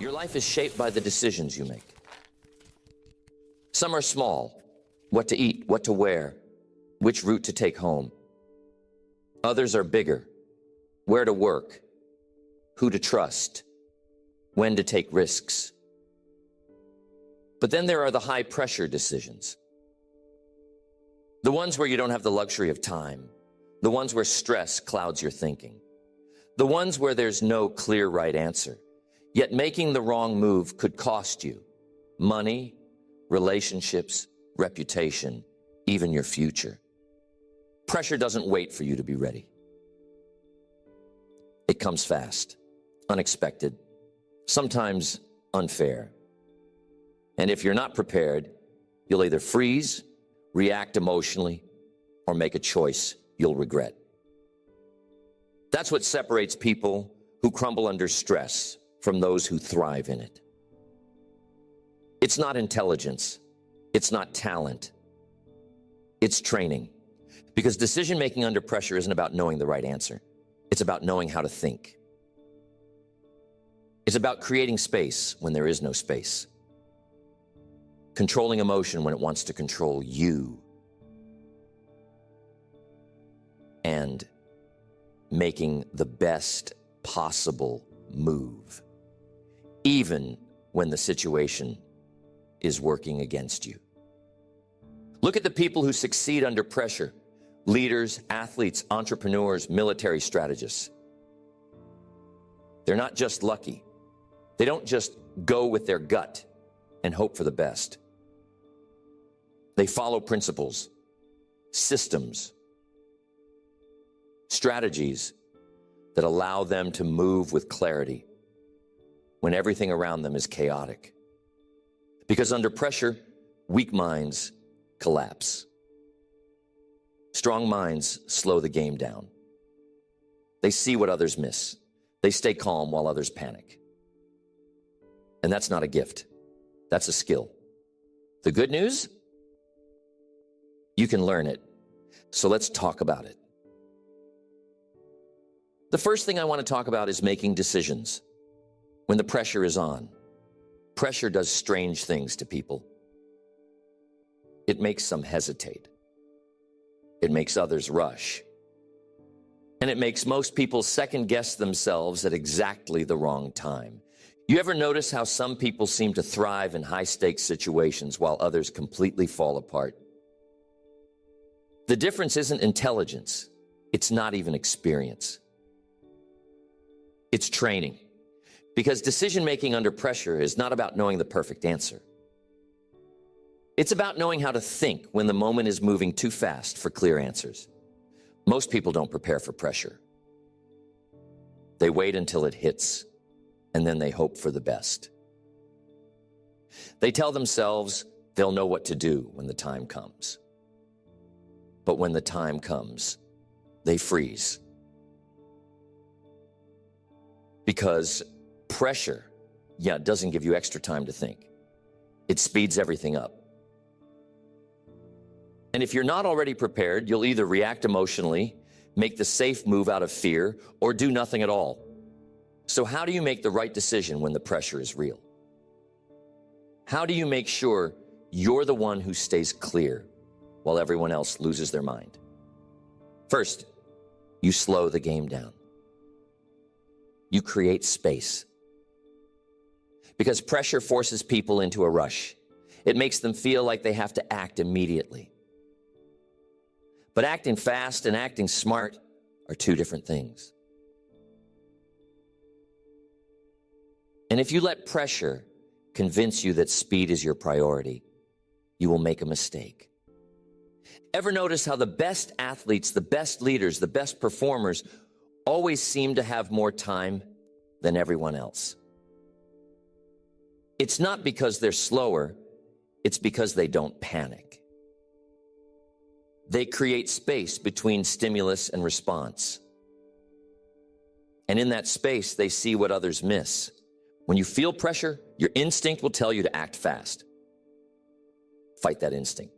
Your life is shaped by the decisions you make. Some are small: what to eat, what to wear, which route to take home. Others are bigger: where to work, who to trust, when to take risks. But then there are the high-pressure decisions. The ones where you don't have the luxury of time. The ones where stress clouds your thinking. The ones where there's no clear right answer. Yet making the wrong move could cost you money, relationships, reputation, even your future. Pressure doesn't wait for you to be ready. It comes fast, unexpected, sometimes unfair. And if you're not prepared, you'll either freeze, react emotionally, or make a choice you'll regret. That's what separates people who crumble under stress from those who thrive in it. It's not intelligence. It's not talent. It's training. Because decision-making under pressure isn't about knowing the right answer. It's about knowing how to think. It's about creating space when there is no space. Controlling emotion when it wants to control you. And making the best possible move, even when the situation is working against you. Look at the people who succeed under pressure: leaders, athletes, entrepreneurs, military strategists. They're not just lucky. They don't just go with their gut and hope for the best. They follow principles, systems, strategies that allow them to move with clarity when everything around them is chaotic. Because under pressure, weak minds collapse. Strong minds slow the game down. They see what others miss. They stay calm while others panic. And that's not a gift. That's a skill. The good news? You can learn it. So let's talk about it. The first thing I want to talk about is making decisions when the pressure is on. Pressure does strange things to people. It makes some hesitate. It makes others rush. And it makes most people second-guess themselves at exactly the wrong time. You ever notice how some people seem to thrive in high-stakes situations while others completely fall apart? The difference isn't intelligence. It's not even experience. It's training. Because decision-making under pressure is not about knowing the perfect answer. It's about knowing how to think when the moment is moving too fast for clear answers. Most people don't prepare for pressure. They wait until it hits, and then they hope for the best. They tell themselves they'll know what to do when the time comes. But when the time comes, they freeze. Because pressure, it doesn't give you extra time to think. It speeds everything up. And if you're not already prepared, you'll either react emotionally, make the safe move out of fear, or do nothing at all. So how do you make the right decision when the pressure is real? How do you make sure you're the one who stays clear while everyone else loses their mind? First, you slow the game down. You create space. Because pressure forces people into a rush. It makes them feel like they have to act immediately. But acting fast and acting smart are two different things. And if you let pressure convince you that speed is your priority, you will make a mistake. Ever notice how the best athletes, the best leaders, the best performers always seem to have more time than everyone else? It's not because they're slower, it's because they don't panic. They create space between stimulus and response. And in that space, they see what others miss. When you feel pressure, your instinct will tell you to act fast. Fight that instinct.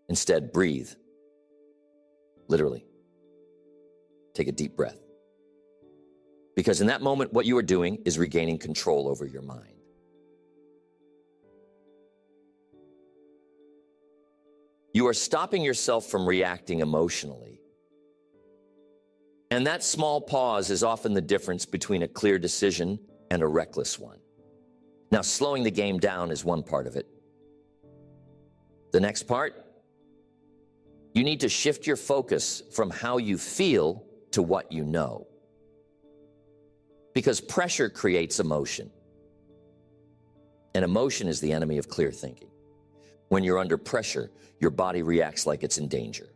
Instead, breathe. Literally. Take a deep breath. Because in that moment, what you are doing is regaining control over your mind. You are stopping yourself from reacting emotionally. And that small pause is often the difference between a clear decision and a reckless one. Now, slowing the game down is one part of it. The next part, you need to shift your focus from how you feel to what you know. Because pressure creates emotion. And emotion is the enemy of clear thinking. When you're under pressure, your body reacts like it's in danger.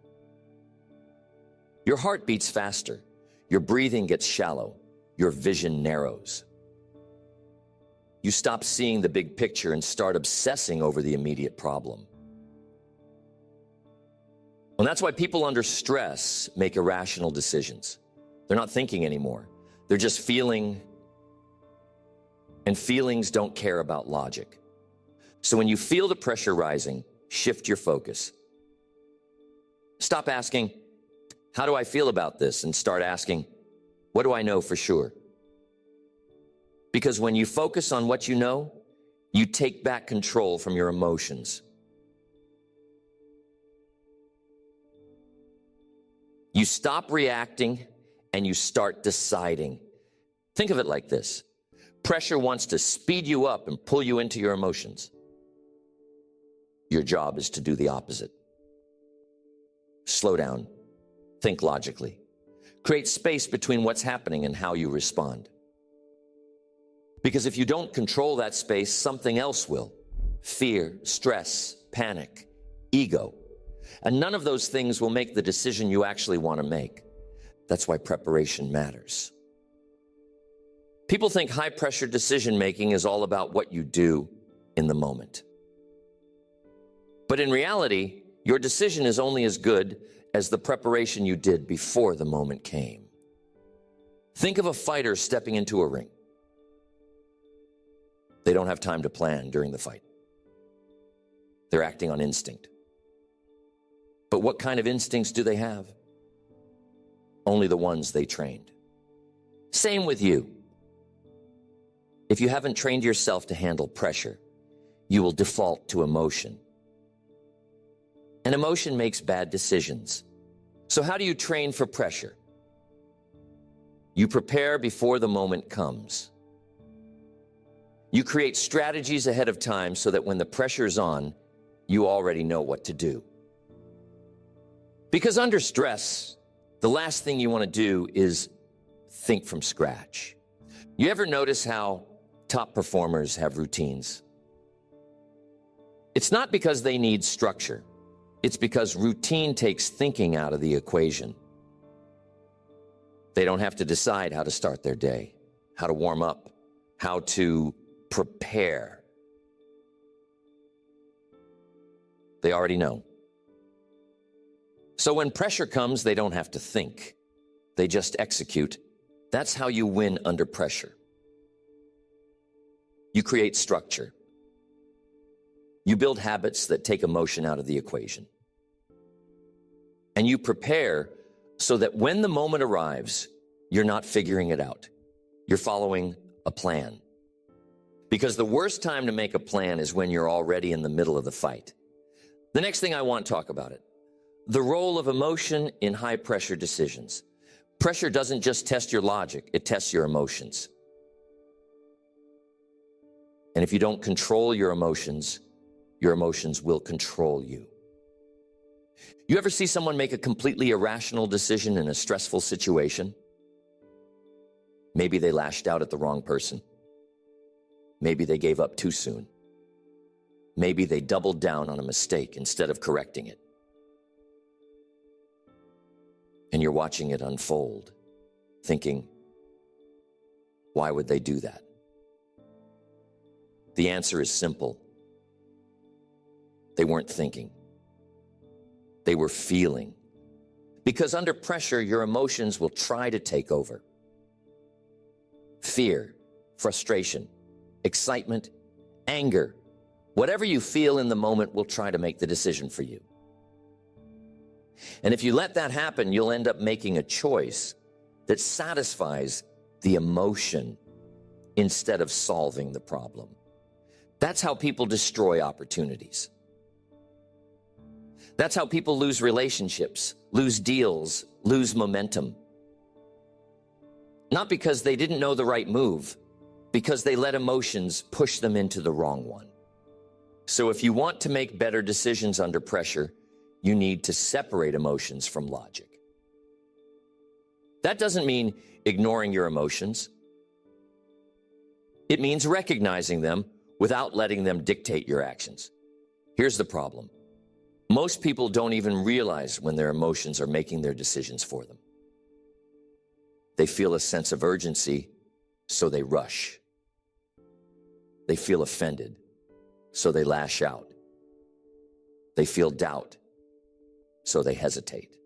Your heart beats faster. Your breathing gets shallow. Your vision narrows. You stop seeing the big picture and start obsessing over the immediate problem. And that's why people under stress make irrational decisions. They're not thinking anymore. They're just feeling, and feelings don't care about logic. So when you feel the pressure rising, shift your focus. Stop asking, how do I feel about this? And start asking, what do I know for sure? Because when you focus on what you know, you take back control from your emotions. You stop reacting and you start deciding. Think of it like this. Pressure wants to speed you up and pull you into your emotions. Your job is to do the opposite. Slow down. Think logically. Create space between what's happening and how you respond. Because if you don't control that space, something else will. Fear, stress, panic, ego. And none of those things will make the decision you actually want to make. That's why preparation matters. People think high-pressure decision-making is all about what you do in the moment. But in reality, your decision is only as good as the preparation you did before the moment came. Think of a fighter stepping into a ring. They don't have time to plan during the fight. They're acting on instinct. But what kind of instincts do they have? Only the ones they trained. Same with you. If you haven't trained yourself to handle pressure, you will default to emotion. And emotion makes bad decisions. So how do you train for pressure? You prepare before the moment comes. You create strategies ahead of time so that when the pressure's on, you already know what to do. Because under stress, the last thing you want to do is think from scratch. You ever notice how top performers have routines? It's not because they need structure. It's because routine takes thinking out of the equation. They don't have to decide how to start their day, how to warm up, how to prepare. They already know. So when pressure comes, they don't have to think. They just execute. That's how you win under pressure. You create structure. You build habits that take emotion out of the equation. And you prepare so that when the moment arrives, you're not figuring it out. You're following a plan. Because the worst time to make a plan is when you're already in the middle of the fight. The next thing I want to talk about it. The role of emotion in high-pressure decisions. Pressure doesn't just test your logic, it tests your emotions. And if you don't control your emotions will control you. You ever see someone make a completely irrational decision in a stressful situation? Maybe they lashed out at the wrong person. Maybe they gave up too soon. Maybe they doubled down on a mistake instead of correcting it. And you're watching it unfold, thinking, why would they do that? The answer is simple. They weren't thinking. They were feeling. Because under pressure, your emotions will try to take over. Fear, frustration, excitement, anger, whatever you feel in the moment will try to make the decision for you. And if you let that happen, you'll end up making a choice that satisfies the emotion instead of solving the problem. That's how people destroy opportunities. That's how people lose relationships, lose deals, lose momentum. Not because they didn't know the right move, because they let emotions push them into the wrong one. So if you want to make better decisions under pressure, you need to separate emotions from logic. That doesn't mean ignoring your emotions. It means recognizing them without letting them dictate your actions. Here's the problem. Most people don't even realize when their emotions are making their decisions for them. They feel a sense of urgency, so they rush. They feel offended, so they lash out. They feel doubt, so they hesitate.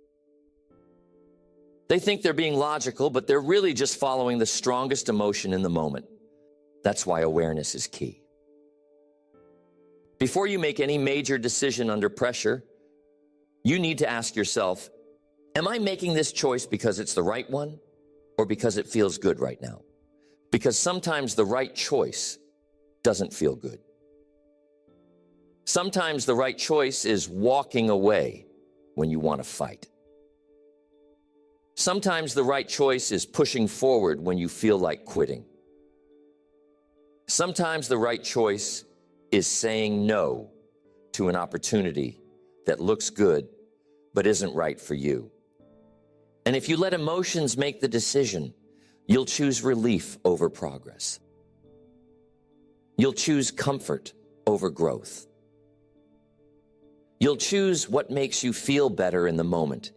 They think they're being logical, but they're really just following the strongest emotion in the moment. That's why awareness is key. Before you make any major decision under pressure, you need to ask yourself, am I making this choice because it's the right one or because it feels good right now? Because sometimes the right choice doesn't feel good. Sometimes the right choice is walking away when you want to fight. Sometimes the right choice is pushing forward when you feel like quitting. Sometimes the right choice is saying no to an opportunity that looks good but isn't right for you. And if you let emotions make the decision, you'll choose relief over progress. You'll choose comfort over growth. You'll choose what makes you feel better in the moment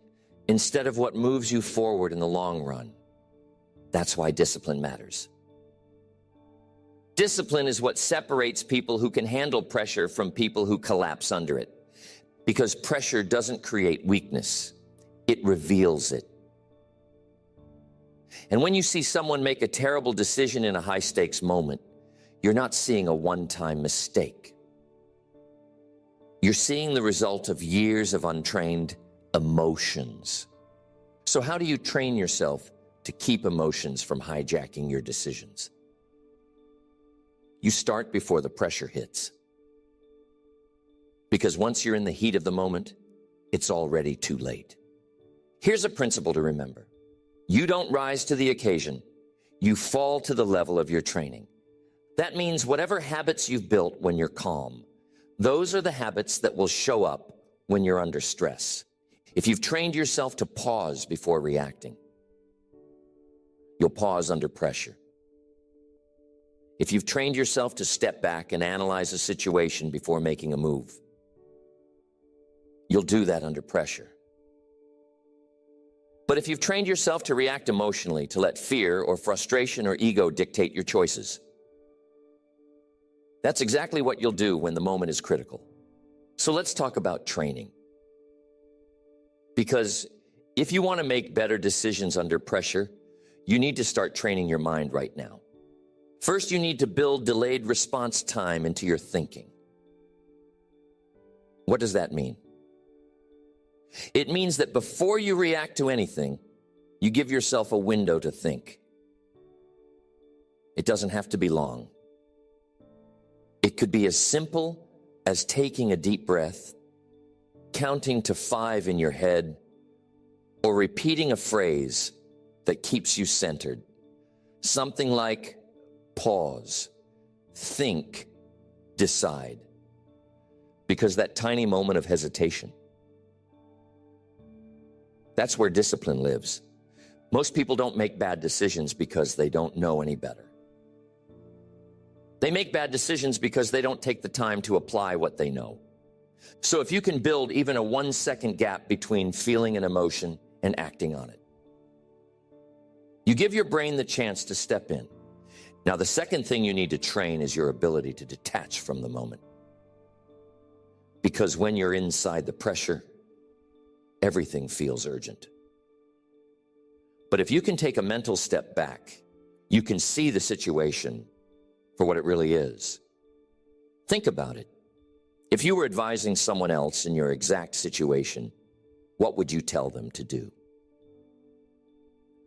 instead of what moves you forward in the long run. That's why discipline matters. Discipline is what separates people who can handle pressure from people who collapse under it. Because pressure doesn't create weakness, it reveals it. And when you see someone make a terrible decision in a high-stakes moment, you're not seeing a one-time mistake. You're seeing the result of years of untrained emotions. So how do you train yourself to keep emotions from hijacking your decisions? You start before the pressure hits. Because once you're in the heat of the moment, it's already too late. Here's a principle to remember. You don't rise to the occasion. You fall to the level of your training. That means whatever habits you've built when you're calm, those are the habits that will show up when you're under stress. If you've trained yourself to pause before reacting, you'll pause under pressure. If you've trained yourself to step back and analyze a situation before making a move, you'll do that under pressure. But if you've trained yourself to react emotionally, to let fear or frustration or ego dictate your choices, that's exactly what you'll do when the moment is critical. So let's talk about training. Because if you want to make better decisions under pressure, you need to start training your mind right now. First, you need to build delayed response time into your thinking. What does that mean? It means that before you react to anything, you give yourself a window to think. It doesn't have to be long. It could be as simple as taking a deep breath, counting to 5 in your head, or repeating a phrase that keeps you centered. Something like, pause, think, decide. Because that tiny moment of hesitation, that's where discipline lives. Most people don't make bad decisions because they don't know any better. They make bad decisions because they don't take the time to apply what they know. So if you can build even a 1-second gap between feeling an emotion and acting on it, you give your brain the chance to step in. Now, the second thing you need to train is your ability to detach from the moment. Because when you're inside the pressure, everything feels urgent. But if you can take a mental step back, you can see the situation for what it really is. Think about it. If you were advising someone else in your exact situation, what would you tell them to do?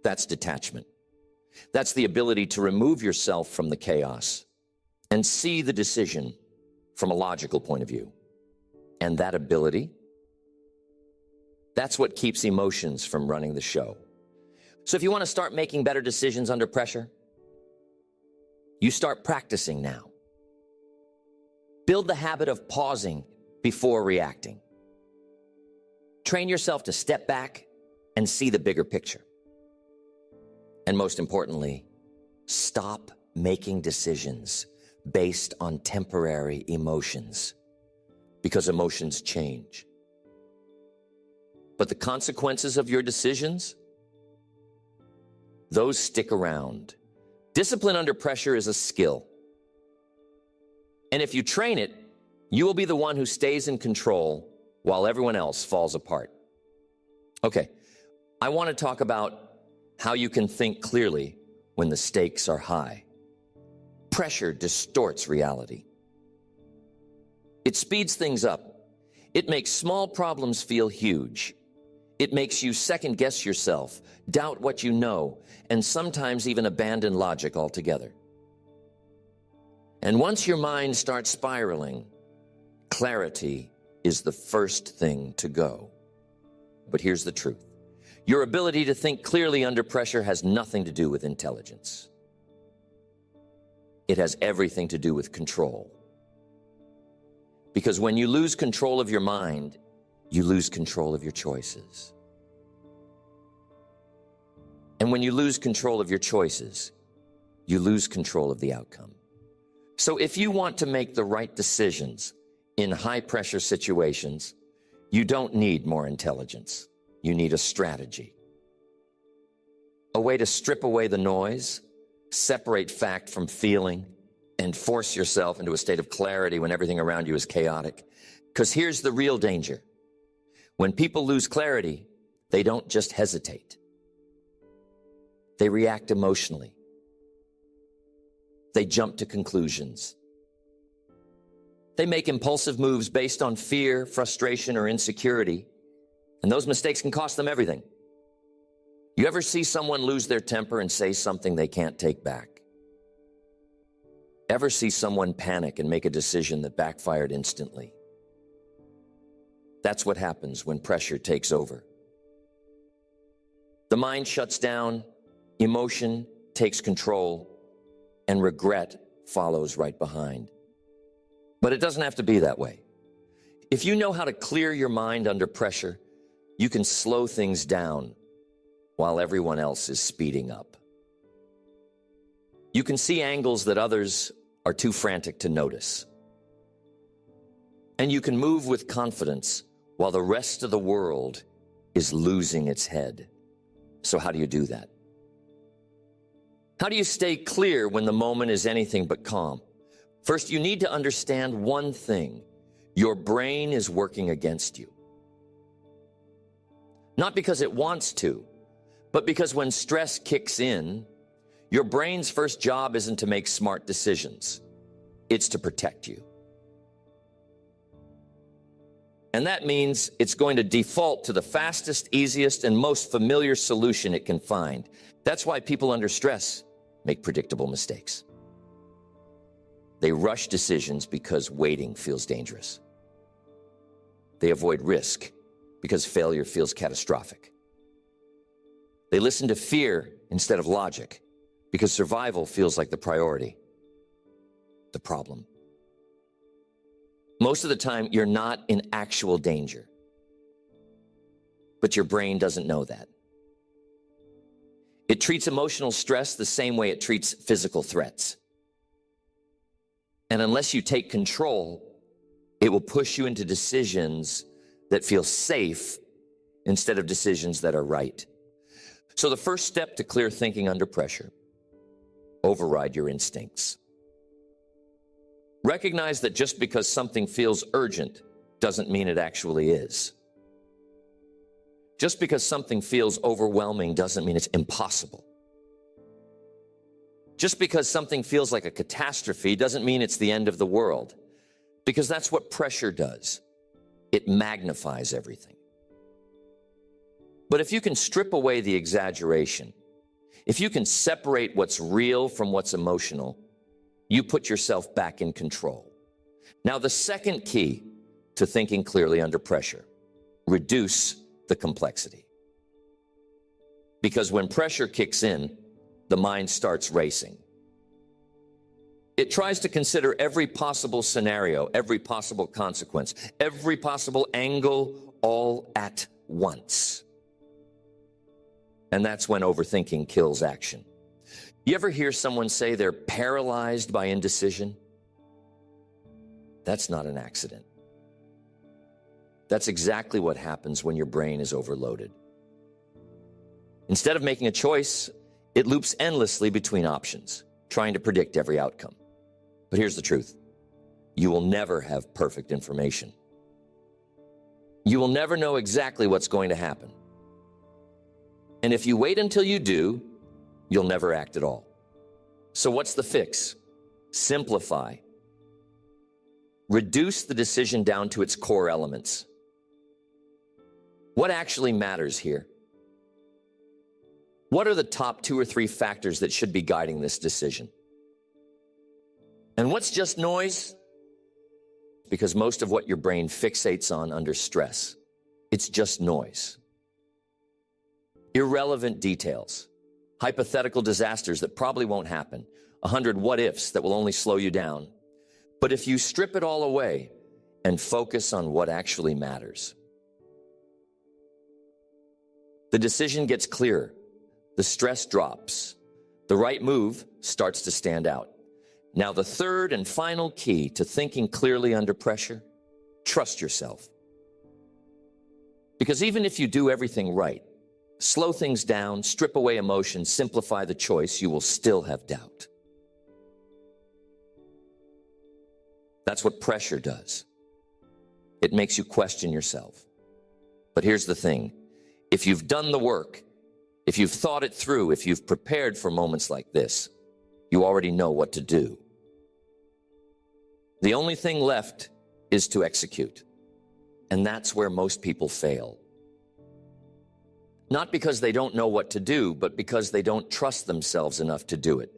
That's detachment. That's the ability to remove yourself from the chaos and see the decision from a logical point of view. And that ability, that's what keeps emotions from running the show. So if you want to start making better decisions under pressure, you start practicing now. Build the habit of pausing before reacting. Train yourself to step back and see the bigger picture. And most importantly, stop making decisions based on temporary emotions, because emotions change. But the consequences of your decisions, those stick around. Discipline under pressure is a skill. And if you train it, you will be the one who stays in control while everyone else falls apart. Okay, I want to talk about how you can think clearly when the stakes are high. Pressure distorts reality. It speeds things up. It makes small problems feel huge. It makes you second-guess yourself, doubt what you know, and sometimes even abandon logic altogether. And once your mind starts spiraling, clarity is the first thing to go. But here's the truth. Your ability to think clearly under pressure has nothing to do with intelligence. It has everything to do with control. Because when you lose control of your mind, you lose control of your choices. And when you lose control of your choices, you lose control of the outcome. So if you want to make the right decisions in high-pressure situations, you don't need more intelligence. You need a strategy. A way to strip away the noise, separate fact from feeling, and force yourself into a state of clarity when everything around you is chaotic. Because here's the real danger. When people lose clarity, they don't just hesitate. They react emotionally. They jump to conclusions. They make impulsive moves based on fear, frustration, or insecurity, and those mistakes can cost them everything. You ever see someone lose their temper and say something they can't take back? Ever see someone panic and make a decision that backfired instantly? That's what happens when pressure takes over. The mind shuts down, emotion takes control, and regret follows right behind. But it doesn't have to be that way. If you know how to clear your mind under pressure, you can slow things down while everyone else is speeding up. You can see angles that others are too frantic to notice. And you can move with confidence while the rest of the world is losing its head. So how do you do that? How do you stay clear when the moment is anything but calm? First, you need to understand one thing. Your brain is working against you. Not because it wants to, but because when stress kicks in, your brain's first job isn't to make smart decisions. It's to protect you. And that means it's going to default to the fastest, easiest, and most familiar solution it can find. That's why people under stress make predictable mistakes. They rush decisions because waiting feels dangerous. They avoid risk because failure feels catastrophic. They listen to fear instead of logic because survival feels like the priority, the problem. Most of the time, you're not in actual danger, but your brain doesn't know that. It treats emotional stress the same way it treats physical threats. And unless you take control, it will push you into decisions that feel safe instead of decisions that are right. So the first step to clear thinking under pressure, override your instincts. Recognize that just because something feels urgent doesn't mean it actually is. Just because something feels overwhelming doesn't mean it's impossible. Just because something feels like a catastrophe doesn't mean it's the end of the world, because that's what pressure does. It magnifies everything. But if you can strip away the exaggeration, If you can separate what's real from what's emotional, you put yourself back in control. Now, the second key to thinking clearly under pressure: reduce the complexity. Because when pressure kicks in, the mind starts racing. It tries to consider every possible scenario, every possible consequence, every possible angle, all at once. And that's when overthinking kills action. You ever hear someone say they're paralyzed by indecision? That's not an accident. That's exactly what happens when your brain is overloaded. Instead of making a choice, it loops endlessly between options, trying to predict every outcome. But here's the truth: you will never have perfect information. You will never know exactly what's going to happen. And if you wait until you do, you'll never act at all. So what's the fix? Simplify. Reduce the decision down to its core elements. What actually matters here? What are the top 2 or 3 factors that should be guiding this decision? And what's just noise? Because most of what your brain fixates on under stress, it's just noise. Irrelevant details, hypothetical disasters that probably won't happen, 100 what-ifs that will only slow you down. But if you strip it all away and focus on what actually matters, the decision gets clearer, the stress drops, the right move starts to stand out. Now, the third and final key to thinking clearly under pressure: trust yourself. Because even if you do everything right, slow things down, strip away emotion, simplify the choice, you will still have doubt. That's what pressure does. It makes you question yourself. But here's the thing: if you've done the work, if you've thought it through, if you've prepared for moments like this, you already know what to do. The only thing left is to execute. And that's where most people fail. Not because they don't know what to do, but because they don't trust themselves enough to do it.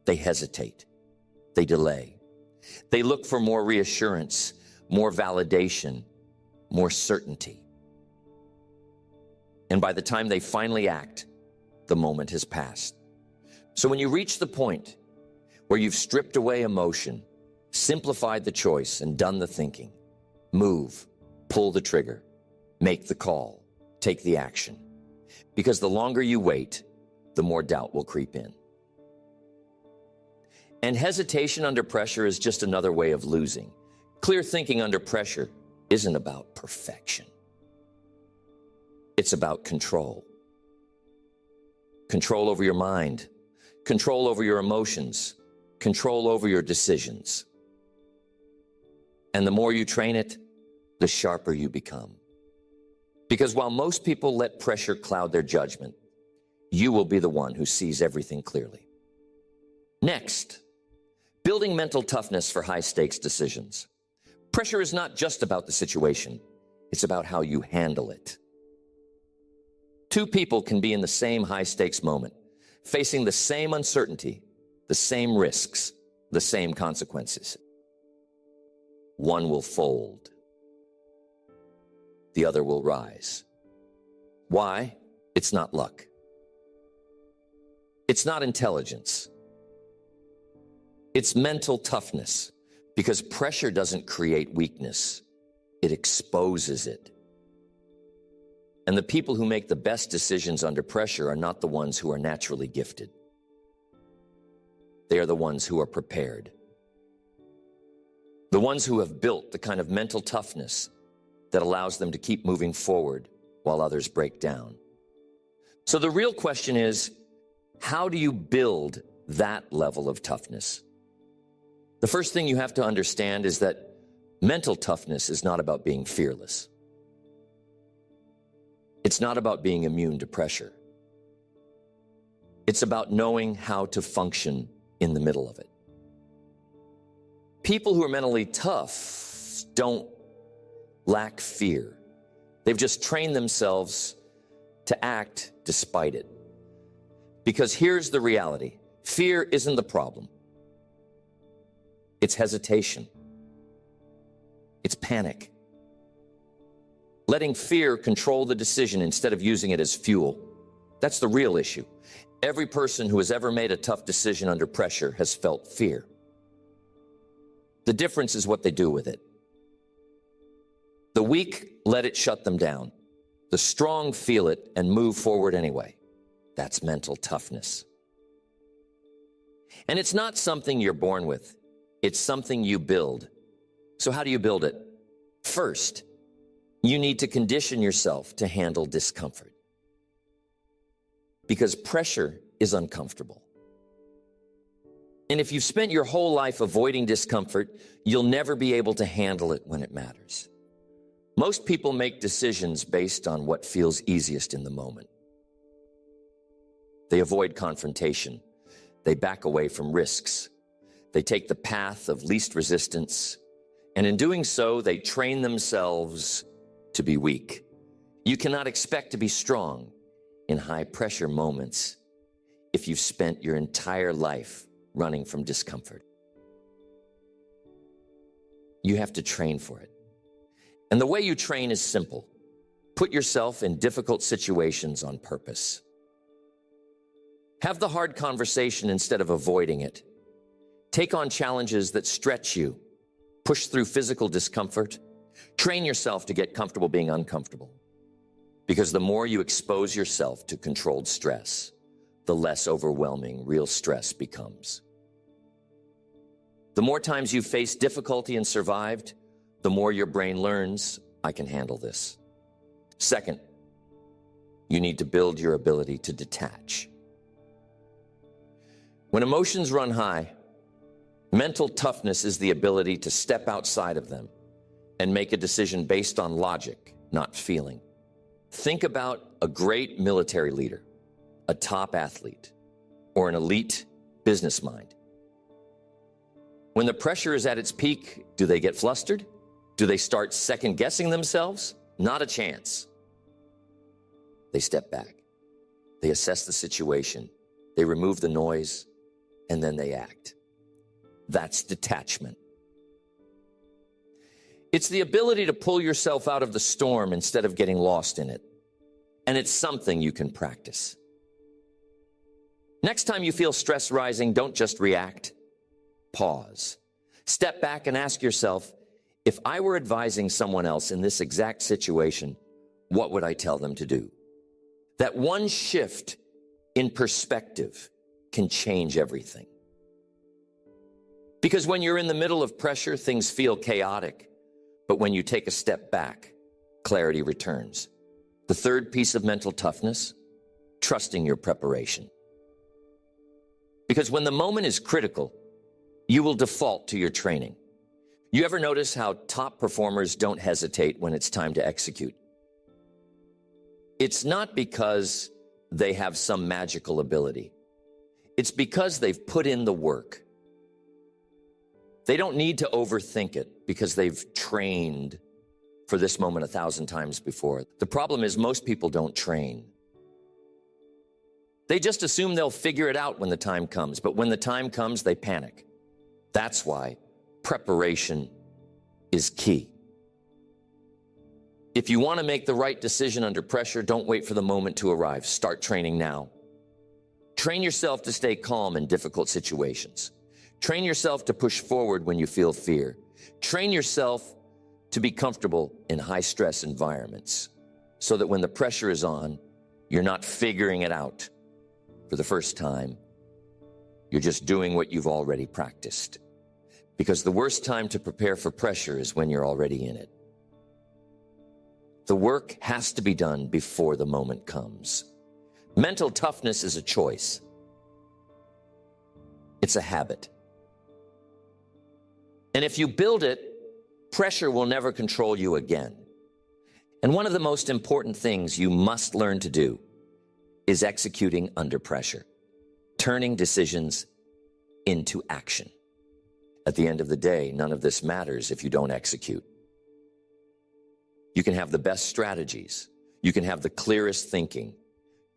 They hesitate. They delay. They look for more reassurance, more validation, more certainty. And by the time they finally act, the moment has passed. So when you reach the point where you've stripped away emotion, simplified the choice, and done the thinking, move, pull the trigger, make the call, take the action. Because the longer you wait, the more doubt will creep in. And hesitation under pressure is just another way of losing. Clear thinking under pressure isn't about perfection. It's about control. Control over your mind, control over your emotions, control over your decisions. And the more you train it, the sharper you become. Because while most people let pressure cloud their judgment, you will be the one who sees everything clearly. Next, building mental toughness for high-stakes decisions. Pressure is not just about the situation. It's about how you handle it. 2 people can be in the same high-stakes moment, facing the same uncertainty, the same risks, the same consequences. One will fold. The other will rise. Why? It's not luck. It's not intelligence. It's mental toughness, because pressure doesn't create weakness. It exposes it. And the people who make the best decisions under pressure are not the ones who are naturally gifted. They are the ones who are prepared. The ones who have built the kind of mental toughness that allows them to keep moving forward while others break down. So the real question is, how do you build that level of toughness? The first thing you have to understand is that mental toughness is not about being fearless. It's not about being immune to pressure. It's about knowing how to function in the middle of it. People who are mentally tough don't lack fear. They've just trained themselves to act despite it. Because here's the reality. Fear isn't the problem. It's hesitation. It's panic. Letting fear control the decision instead of using it as fuel. That's the real issue. Every person who has ever made a tough decision under pressure has felt fear. The difference is what they do with it. The weak let it shut them down. The strong feel it and move forward anyway. That's mental toughness. And it's not something you're born with. It's something you build. So how do you build it? First, you need to condition yourself to handle discomfort. Because pressure is uncomfortable. And if you've spent your whole life avoiding discomfort, you'll never be able to handle it when it matters. Most people make decisions based on what feels easiest in the moment. They avoid confrontation. They back away from risks. They take the path of least resistance. And in doing so, they train themselves to be weak. You cannot expect to be strong in high-pressure moments if you've spent your entire life running from discomfort. You have to train for it. And the way you train is simple. Put yourself in difficult situations on purpose. Have the hard conversation instead of avoiding it. Take on challenges that stretch you. Push through physical discomfort. Train yourself to get comfortable being uncomfortable. Because the more you expose yourself to controlled stress, the less overwhelming real stress becomes. The more times you've faced difficulty and survived, the more your brain learns, I can handle this. Second, you need to build your ability to detach. When emotions run high, mental toughness is the ability to step outside of them and make a decision based on logic, not feeling. Think about a great military leader, a top athlete, or an elite business mind. When the pressure is at its peak, do they get flustered? Do they start second-guessing themselves? Not a chance. They step back. They assess the situation. They remove the noise, and then they act. That's detachment. It's the ability to pull yourself out of the storm instead of getting lost in it. And it's something you can practice. Next time you feel stress rising, don't just react. Pause. Step back and ask yourself, if I were advising someone else in this exact situation, what would I tell them to do? That one shift in perspective can change everything. Because when you're in the middle of pressure, things feel chaotic. But when you take a step back, clarity returns. The third piece of mental toughness, trusting your preparation. Because when the moment is critical, you will default to your training. You ever notice how top performers don't hesitate when it's time to execute? It's not because they have some magical ability. It's because they've put in the work. They don't need to overthink it because they've trained for this moment 1,000 times before. The problem is most people don't train. They just assume they'll figure it out when the time comes, but when the time comes, they panic. That's why preparation is key. If you want to make the right decision under pressure, don't wait for the moment to arrive. Start training now. Train yourself to stay calm in difficult situations. Train yourself to push forward when you feel fear. Train yourself to be comfortable in high-stress environments so that when the pressure is on, you're not figuring it out for the first time. You're just doing what you've already practiced. Because the worst time to prepare for pressure is when you're already in it. The work has to be done before the moment comes. Mental toughness is a choice. It's a habit. And if you build it, pressure will never control you again. And one of the most important things you must learn to do is executing under pressure, turning decisions into action. At the end of the day, none of this matters if you don't execute. You can have the best strategies. You can have the clearest thinking.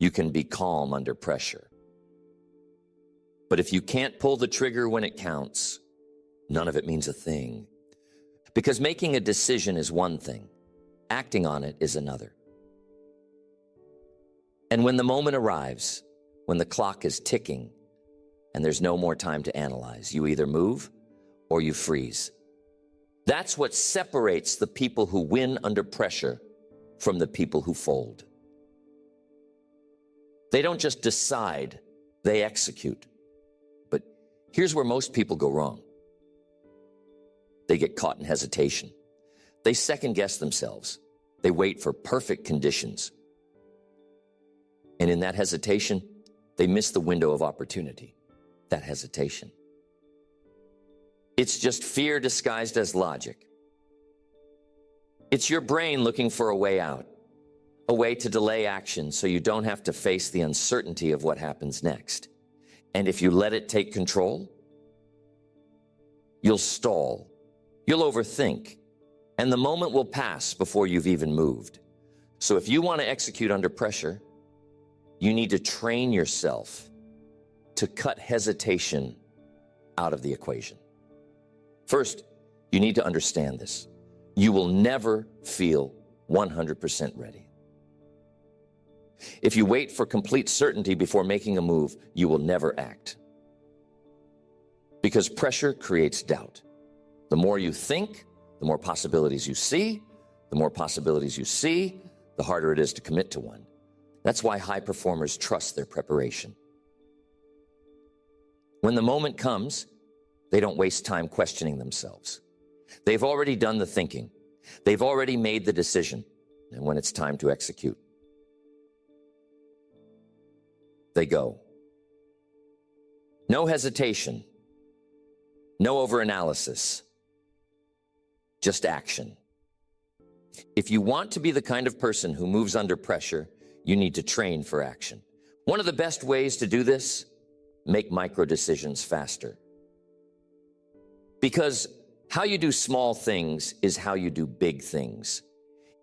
You can be calm under pressure. But if you can't pull the trigger when it counts, none of it means a thing. Because making a decision is one thing, acting on it is another. And when the moment arrives, when the clock is ticking and there's no more time to analyze, you either move or you freeze. That's what separates the people who win under pressure from the people who fold. They don't just decide, they execute. But here's where most people go wrong. They get caught in hesitation. They second guess themselves. They wait for perfect conditions. And in that hesitation, they miss the window of opportunity. That hesitation. It's just fear disguised as logic. It's your brain looking for a way out, a way to delay action so you don't have to face the uncertainty of what happens next. And if you let it take control, you'll stall, you'll overthink, and the moment will pass before you've even moved. So if you want to execute under pressure, you need to train yourself to cut hesitation out of the equation. First, you need to understand this. You will never feel 100% ready. If you wait for complete certainty before making a move, you will never act. Because pressure creates doubt. The more you think, the more possibilities you see. The more possibilities you see, the harder it is to commit to one. That's why high performers trust their preparation. When the moment comes, they don't waste time questioning themselves. They've already done the thinking. They've already made the decision. And when it's time to execute, they go. No hesitation. No overanalysis. Just action. If you want to be the kind of person who moves under pressure, you need to train for action. One of the best ways to do this, make micro decisions faster. Because how you do small things is how you do big things.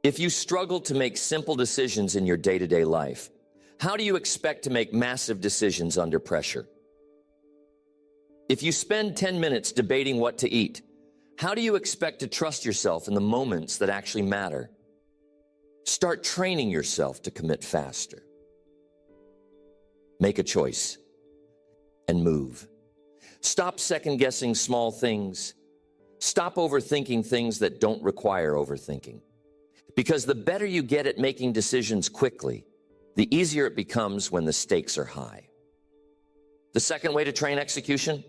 If you struggle to make simple decisions in your day-to-day life, how do you expect to make massive decisions under pressure? If you spend 10 minutes debating what to eat, how do you expect to trust yourself in the moments that actually matter? Start training yourself to commit faster. Make a choice and move. Stop second-guessing small things. Stop overthinking things that don't require overthinking. Because the better you get at making decisions quickly, the easier it becomes when the stakes are high. The second way to train execution?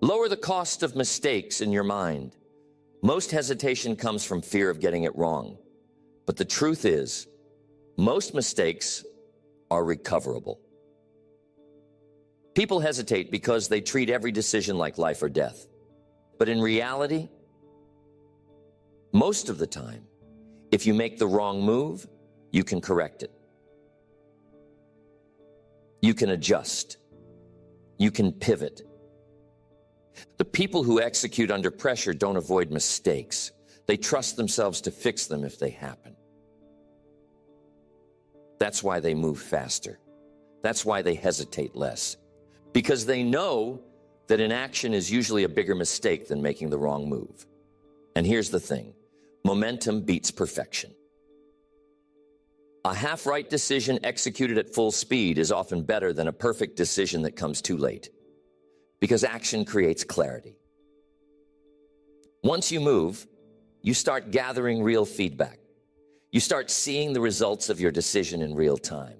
Lower the cost of mistakes in your mind. Most hesitation comes from fear of getting it wrong. But the truth is, most mistakes are recoverable. People hesitate because they treat every decision like life or death. But in reality, most of the time, if you make the wrong move, you can correct it. You can adjust. You can pivot. The people who execute under pressure don't avoid mistakes. They trust themselves to fix them if they happen. That's why they move faster. That's why they hesitate less. Because they know that inaction is usually a bigger mistake than making the wrong move. And here's the thing. Momentum beats perfection. A half-right decision executed at full speed is often better than a perfect decision that comes too late. Because action creates clarity. Once you move, you start gathering real feedback. You start seeing the results of your decision in real time.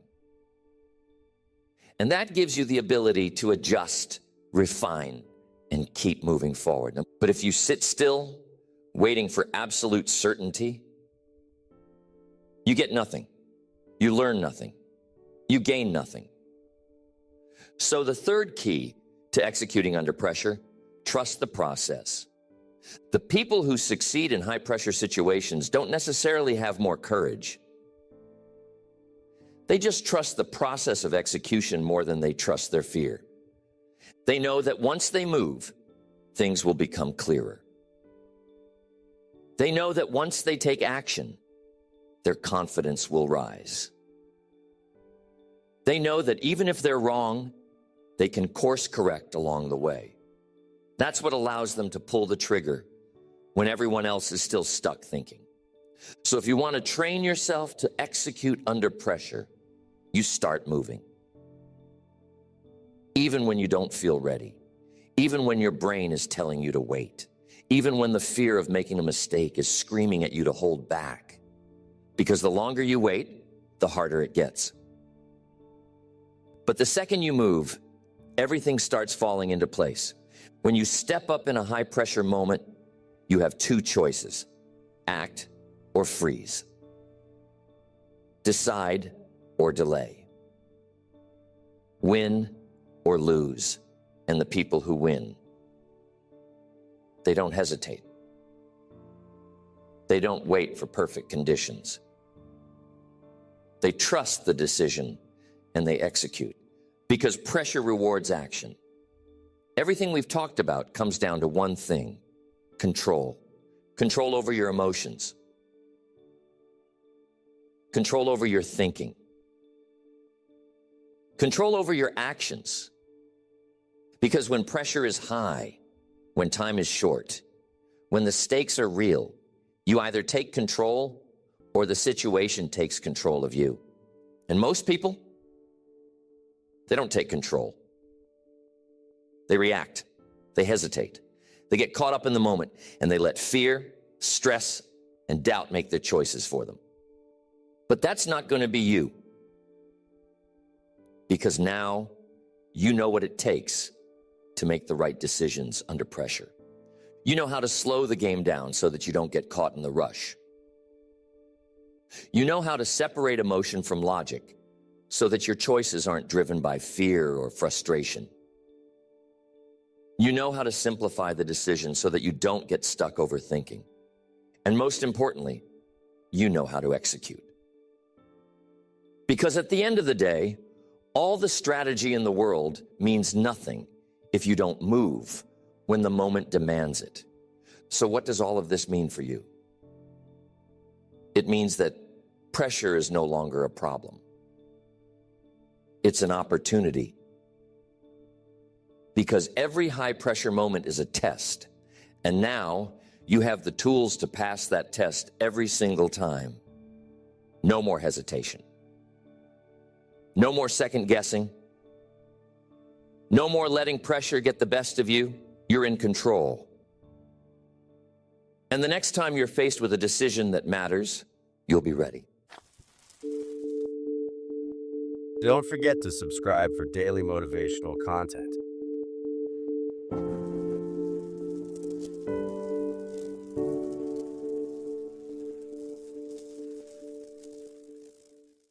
And that gives you the ability to adjust, refine, and keep moving forward. But if you sit still, waiting for absolute certainty, you get nothing. You learn nothing. You gain nothing. So the third key to executing under pressure, trust the process. The people who succeed in high-pressure situations don't necessarily have more courage. They just trust the process of execution more than they trust their fear. They know that once they move, things will become clearer. They know that once they take action, their confidence will rise. They know that even if they're wrong, They can course correct along the way. That's what allows them to pull the trigger when everyone else is still stuck thinking. So if you want to train yourself to execute under pressure, you start moving. Even when you don't feel ready, even when your brain is telling you to wait, even when the fear of making a mistake is screaming at you to hold back. Because the longer you wait, the harder it gets. But the second you move, everything starts falling into place. When you step up in a high-pressure moment, you have two choices: act or freeze. Decide or delay. Win or lose. And the people who win, they don't hesitate. They don't wait for perfect conditions. They trust the decision and they execute, because pressure rewards action. Everything we've talked about comes down to one thing: control. Control over your emotions. Control over your thinking. Control over your actions. Because when pressure is high, when time is short, when the stakes are real, you either take control or the situation takes control of you. And most people, they don't take control. They react. They hesitate. They get caught up in the moment, and they let fear, stress, and doubt make their choices for them. But that's not going to be you. Because now you know what it takes to make the right decisions under pressure. You know how to slow the game down so that you don't get caught in the rush. You know how to separate emotion from logic so that your choices aren't driven by fear or frustration. You know how to simplify the decision so that you don't get stuck overthinking. And most importantly, you know how to execute. Because at the end of the day, all the strategy in the world means nothing if you don't move when the moment demands it. So what does all of this mean for you? It means that pressure is no longer a problem. It's an opportunity. Because every high-pressure moment is a test, and now you have the tools to pass that test every single time. No more hesitation. No more second-guessing. No more letting pressure get the best of you. You're in control. And the next time you're faced with a decision that matters, you'll be ready. Don't forget to subscribe for daily motivational content.